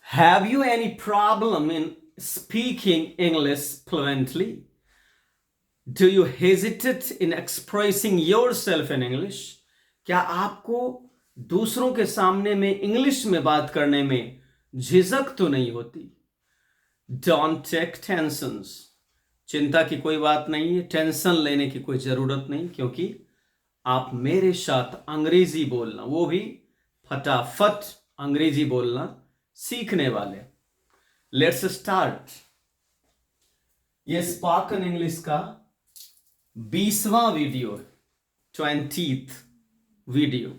Have you any problem in speaking English fluently? Do you hesitate in expressing yourself in English? क्या आपको दूसरों के सामने में इंग्लिश में बात करने में झिझक तो नहीं होती? Don't take tensions. चिंता की कोई बात नहीं है, टेंशन लेने की कोई जरूरत नहीं, क्योंकि आप मेरे साथ अंग्रेजी बोलना, वो भी फटाफट अंग्रेजी बोलना सीखने वाले। Let's start. ये स्पोकन इंग्लिश का 20वां वीडियो, 20th वीडियो।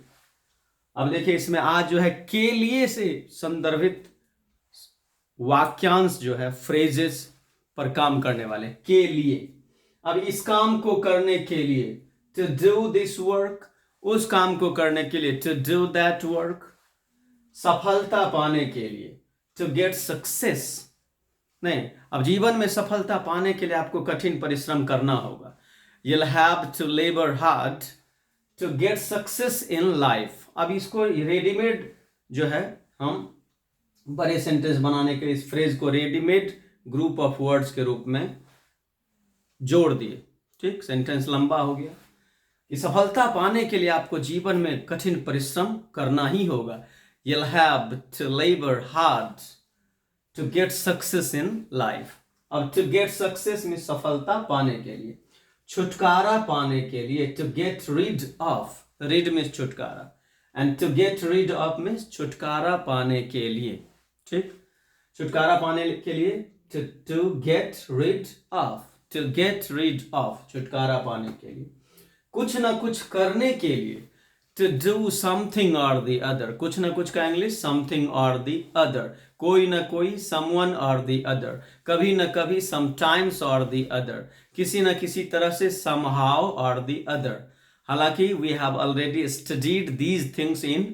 अब देखिए, इसमें आज जो है के लिए से संदर्भित वाक्यांश जो है, फ्रेजेस पर काम करने वाले। के लिए, अब इस काम को करने के लिए, टू डू दिस वर्क, उस काम को करने के लिए, टू डू दैट वर्क, सफलता पाने के लिए, टू गेट सक्सेस। नहीं, अब जीवन में सफलता पाने के लिए आपको कठिन परिश्रम करना होगा। You'll have to labor hard to get success in life। अब इसको रेडीमेड जो है, हम बड़े सेंटेंस बनाने के लिए इस फ्रेज को रेडीमेड ग्रुप ऑफ वर्ड्स के रूप में जोड़ दिए। ठीक, सेंटेंस लंबा हो गया। कि सफलता पाने के लिए आपको जीवन में कठिन परिश्रम करना ही होगा। You'll have to labor hard to get success in life। अब to get success में सफलता पाने के लिए, छुटकारा पाने के लिए, to get rid of, rid में छुटकारा, and to get rid of में छुटकारा पाने के लिए। ठीक, छुटकारा पाने के लिए to get rid of, to get rid of, छुटकारा पाने के लिए, कुछ ना कुछ करने के लिए, to do something or the other। कुछ ना कुछ का English something or the other, कोई ना कोई someone or the other, कभी ना कभी sometimes or the other, किसी ना किसी तरह से somehow or the other। हालांकि we have already studied these things in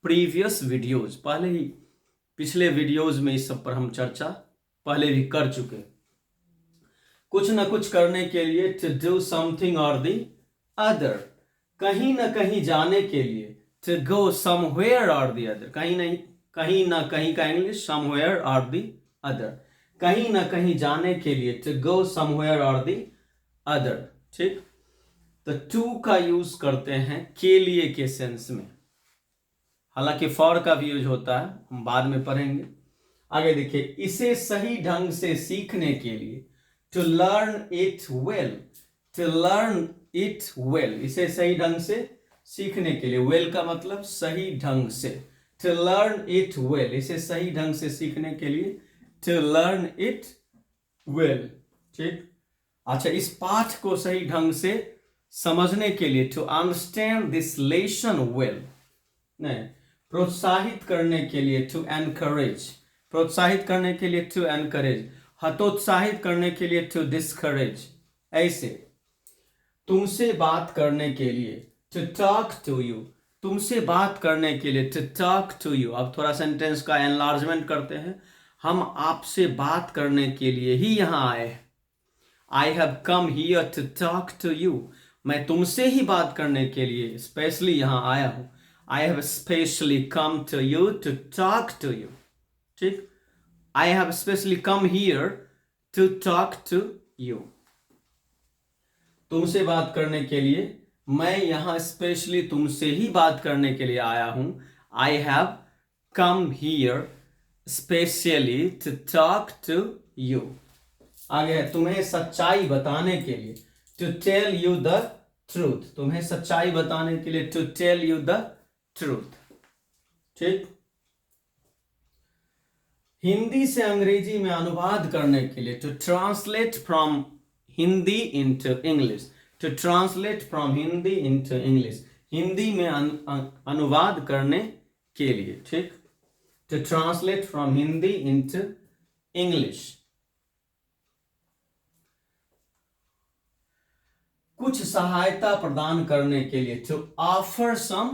previous videos। पहले ही पिछले वीडियोज में इस सब पर हम चर्चा पहले भी कर चुके। कुछ ना कुछ करने के लिए to do something or the other, कहीं ना कहीं जाने के लिए to go somewhere or the other, कहीं ना कहीं का English somewhere or the other, कहीं ना कहीं जाने के लिए to go somewhere or the other। ठीक, तो to का यूज करते हैं के लिए के सेंस में, हालांकि फॉर का भी यूज होता है, हम बाद में पढ़ेंगे। आगे देखिए, इसे सही ढंग से सीखने के लिए to learn it well, to learn it well, इसे सही ढंग से सीखने के लिए, well का मतलब सही ढंग से, to learn it well, इसे सही ढंग से सीखने के लिए to learn it well। ठीक, अच्छा, इस पाठ को सही ढंग से समझने के लिए to understand this lesson well, नहीं, प्रोत्साहित करने के लिए to encourage, प्रोत्साहित करने के लिए to encourage, हतोत्साहित करने के लिए to discourage। ऐसे तुमसे बात करने के लिए to talk to you, तुमसे बात करने के लिए to talk to you। अब थोड़ा सेंटेंस का एनलार्जमेंट करते हैं। हम आपसे बात करने के लिए ही यहाँ आए हैं। I have come here to talk to you, मैं तुमसे ही बात करने के लिए स्पेशली यहाँ आया हूँ। I have specially come to you to talk to you। ठीक, I have specially come here to talk to you। तुमसे बात करने के लिए मैं यहाँ स्पेशली तुमसे ही बात करने के लिए आया हूँ। I have come here specially to talk to you। आगे है, तुम्हें सच्चाई बताने के लिए to tell you the truth, तुम्हें सच्चाई बताने के लिए to tell you the truth। ठीक, हिंदी से अंग्रेजी में अनुवाद करने के लिए to translate from Hindi into English, to translate from Hindi into English, Hindi में अनुवाद करने के लिए। ठीक, to translate from Hindi into English। कुछ सहायता प्रदान करने के लिए to offer some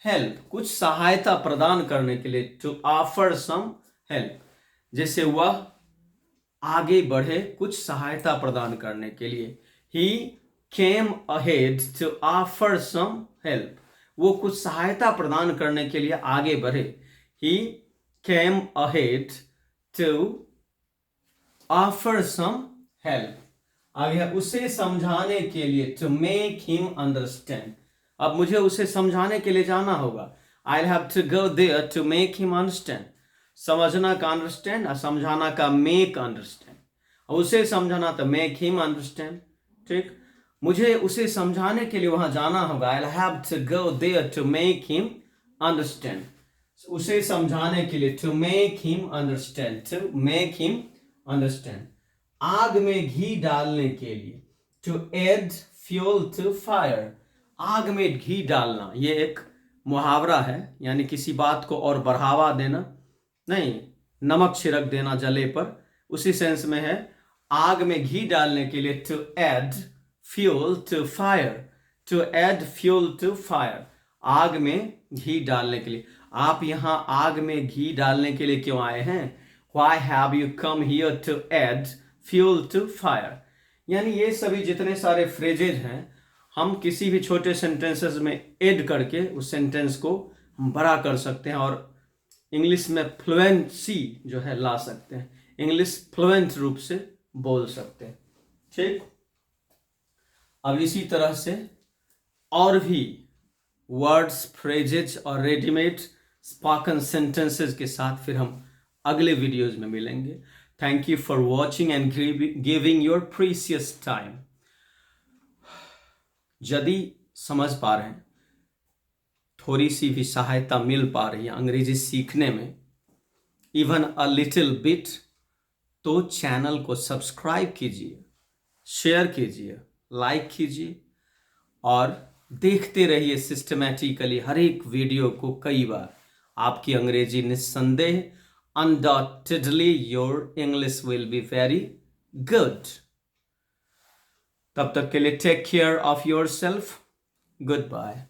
help, कुछ सहायता प्रदान करने के लिए to offer some help, जैसे वह आगे बढ़े कुछ सहायता प्रदान करने के लिए। He came ahead to offer some help, वो कुछ सहायता प्रदान करने के लिए आगे बढ़े। He came ahead to offer some help. अब यह उसे समझाने के लिए, to make him understand. अब मुझे उसे समझाने के लिए जाना होगा. I'll have to go there to make him understand. समझना का understand और समझाना का make understand. उसे समझाना तो make him understand. ठीक, मुझे उसे समझाने के लिए वहां जाना होगा. I'll have to go there to make him understand. उसे समझाने के लिए, to make him understand, to make him understand. आग में घी डालने के लिए, to add fuel to fire. आग में घी डालना ये एक मुहावरा है, यानी किसी बात को और बढ़ावा देना नहीं, नमक छिड़क देना जले पर, उसी सेंस में है. आग में घी डालने के लिए, to add fuel to fire, to add fuel to fire. आग में घी डालने के लिए. आप यहां आग में घी डालने के लिए क्यों आए हैं? Why have you come here to add fuel to fire? यानी ये सभी जितने सारे फ्रेजेज हैं, हम किसी भी छोटे सेंटेंसेस में ऐड करके उस सेंटेंस को हम बड़ा कर सकते हैं और इंग्लिश में फ्लुएंसी जो है ला सकते हैं, इंग्लिश फ्लुएंट रूप से बोल सकते हैं. ठीक, अब इसी तरह से और भी वर्ड्स, फ्रेजेज और रेडीमेड स्पोकन सेंटेंसेस के साथ फिर हम अगले वीडियोज में मिलेंगे. Thank you for watching and giving your precious time. यदि समझ पा रहे हैं, थोड़ी सी भी सहायता मिल पा रही है अंग्रेजी सीखने में, इवन अ लिटिल बिट, तो चैनल को सब्सक्राइब कीजिए, शेयर कीजिए, लाइक कीजिए और देखते रहिए सिस्टमैटिकली हर एक वीडियो को कई बार. आपकी अंग्रेजी निस्संदेह, undoubtedly your English will be very good. तब तक के लिए take care of yourself. Good bye.